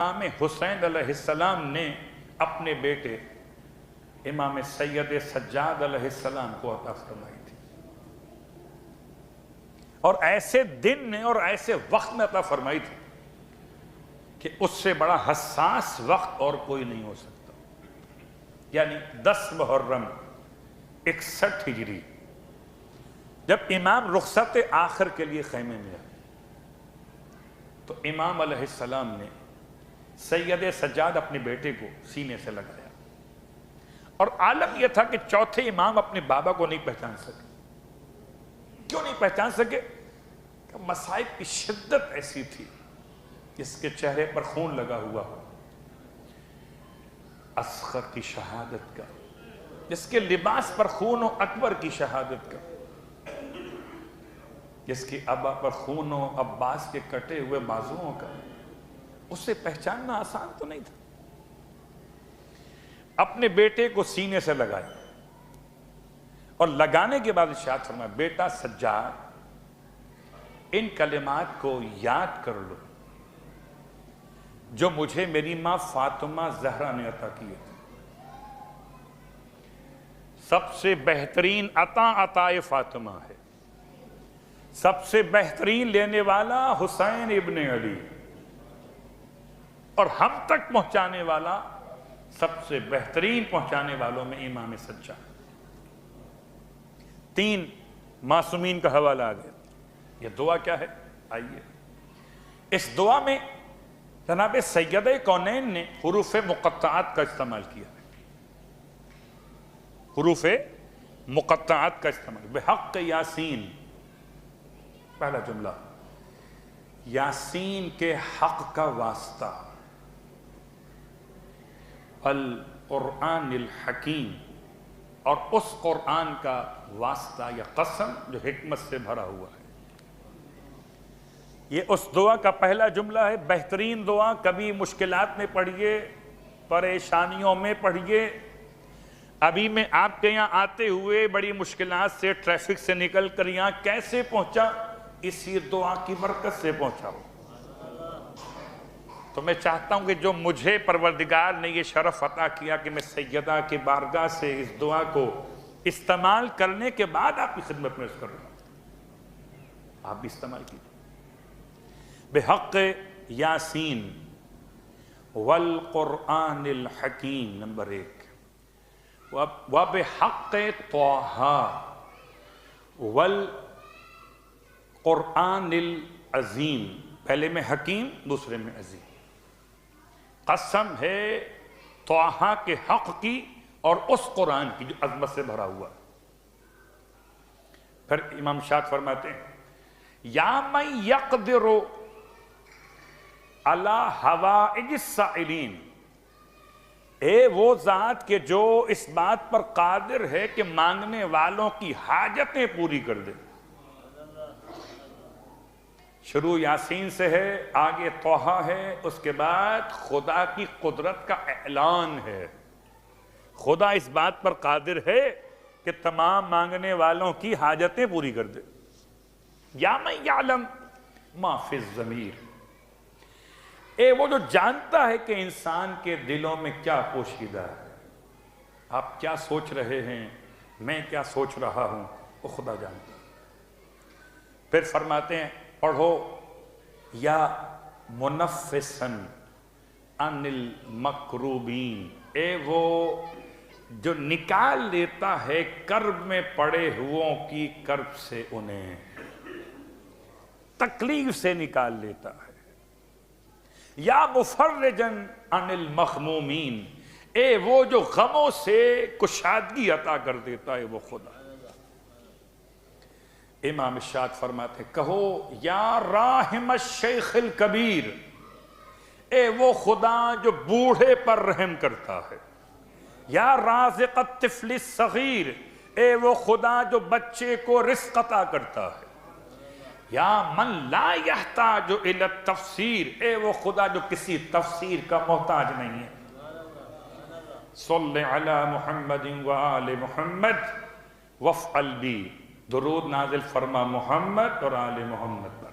امام حسین علیہ السلام نے اپنے بیٹے امام سید سجاد علیہ السلام کو عطا فرمائی تھی، اور ایسے دن نے اور ایسے وقت میں عطا فرمائی تھی کہ اس سے بڑا حساس وقت اور کوئی نہیں ہو سکتا. یعنی 10 محرم 61 ہجری جب امام رخصت آخر کے لیے خیمے میں آئے تو امام علیہ السلام نے سید سجاد اپنے بیٹے کو سینے سے لگایا، اور عالم یہ تھا کہ چوتھے امام اپنے بابا کو نہیں پہچان سکے. کیوں نہیں پہچان سکے؟ کہ مصائب کی شدت ایسی تھی، جس کے چہرے پر خون لگا ہوا ہو، اصغر کی شہادت کا، جس کے لباس پر خون ہو اکبر کی شہادت کا، جس کی ابا پر خون ہو عباس کے کٹے ہوئے بازوؤں کا. اسے پہچاننا آسان تو نہیں تھا. اپنے بیٹے کو سینے سے لگایا اور لگانے کے بعد ارشاد فرمایا، بیٹا سجاد ان کلمات کو یاد کر لو جو مجھے میری ماں فاطمہ زہرا نے عطا کیے تھے. سب سے بہترین عطا عطائے فاطمہ ہے، سب سے بہترین لینے والا حسین ابن علی، اور ہم تک پہنچانے والا سب سے بہترین پہنچانے والوں میں امام سجاد. 3 معصومین کا حوالہ آ گیا. یہ دعا کیا ہے؟ آئیے اس دعا میں جناب سید کونین نے حروف مقطعات کا استعمال کیا ہے. حروف مقطعات کا استعمال. بحق یاسین، پہلا جملہ یاسین کے حق کا واسطہ، القرآن الحکیم، اور اس قرآن کا واسطہ یا قسم جو حکمت سے بھرا ہوا ہے. یہ اس دعا کا پہلا جملہ ہے. بہترین دعا. کبھی مشکلات میں پڑھیے، پریشانیوں میں پڑھیے. ابھی میں آپ کے یہاں آتے ہوئے بڑی مشکلات سے ٹریفک سے نکل کر یہاں کیسے پہنچا؟ اسی دعا کی برکت سے پہنچا ہوں. تو میں چاہتا ہوں کہ جو مجھے پروردگار نے یہ شرف عطا کیا کہ میں سیدہ کی بارگاہ سے اس دعا کو استعمال کرنے کے بعد آپ کی خدمت میں کر رہا ہوں، آپ بھی استعمال کیجیے. بحق یاسین والقرآن الحکیم، نمبر 1. وبحق طٰہٰ والقرآن العظیم، پہلے میں حکیم دوسرے میں عظیم. قسم ہے طٰہٰ کے حق کی اور اس قرآن کی جو عظمت سے بھرا ہوا ہے. پھر امام شاد فرماتے ہیں، یا من یقدر علی حوائج السائلین، اے وہ ذات کہ جو اس بات پر قادر ہے کہ مانگنے والوں کی حاجتیں پوری کر دے. شروع یاسین سے ہے، آگے طٰہٰ ہے، اس کے بعد خدا کی قدرت کا اعلان ہے. خدا اس بات پر قادر ہے کہ تمام مانگنے والوں کی حاجتیں پوری کر دے. یا من یعلم ما فی الضمیر، اے وہ جو جانتا ہے کہ انسان کے دلوں میں کیا پوشیدہ ہے. آپ کیا سوچ رہے ہیں، میں کیا سوچ رہا ہوں، وہ خدا جانتا ہے. پھر فرماتے ہیں، پڑھو یا منفسن عن المکروبین، اے وہ جو نکال لیتا ہے کرب میں پڑے ہوئوں کی کرب سے، انہیں تکلیف سے نکال لیتا ہے. یا مفرجن عن المخمومین، اے وہ جو غموں سے کشادگی عطا کر دیتا ہے، وہ خدا. امام شاد فرماتے ہیں، کہو یا راحم الشیخ الکبیر، اے وہ خدا جو بوڑھے پر رحم کرتا ہے. یا رازق الطفل الصغیر، اے وہ خدا جو بچے کو رزق عطا کرتا ہے. یا من لا یحتاج الی التفسیر، اے وہ خدا جو کسی تفسیر کا محتاج نہیں ہے. صلی علی محمد وآل محمد وافعل بی، درود نازل فرما محمد اور آل محمد پر.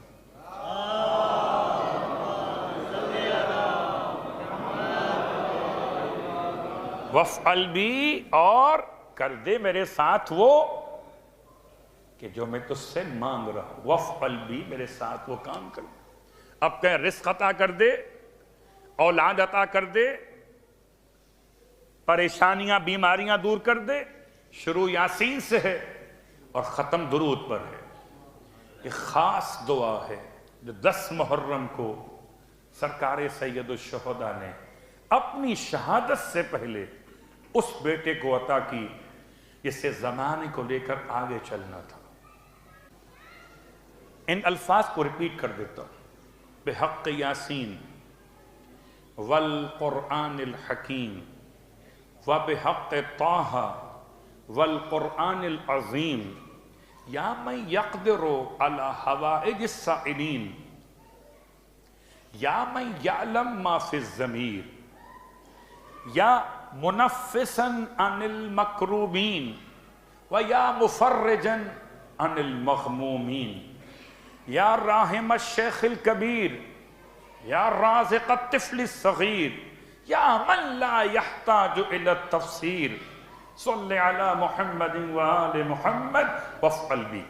وفعل بھی، اور کر دے میرے ساتھ وہ کہ جو میں تجھ سے مانگ رہا ہوں، وفعل بھی، میرے ساتھ وہ کام کر دے۔ اب کہیں رزق عطا کر دے، اولاد عطا کر دے، پریشانیاں بیماریاں دور کر دے، شروع یاسین سے ہے اور ختم درود پر ہے۔ یہ خاص دعا ہے جو 10 محرم کو سرکار سید الشہداء نے اپنی شہادت سے پہلے اس بیٹے کو عطا کی جس سے زمانے کو لے کر آگے چلنا تھا۔ ان الفاظ کو ریپیٹ کر دیتا ہوں۔ بحق یاسین والقرآن الحکیم وبحق طٰہٰ والقرآن العظیم یا من یقدر علی حوائج السائلین یا من یعلم ما فی الضمیر یا منفسا عن المکروبین و یا مفرجا عن المغمومین یا راحم الشیخ الکبیر یا رازق الطفل الصغیر یا من لا یحتاج الی التفسیر صلی علی محمد و آل محمد وافعل بی۔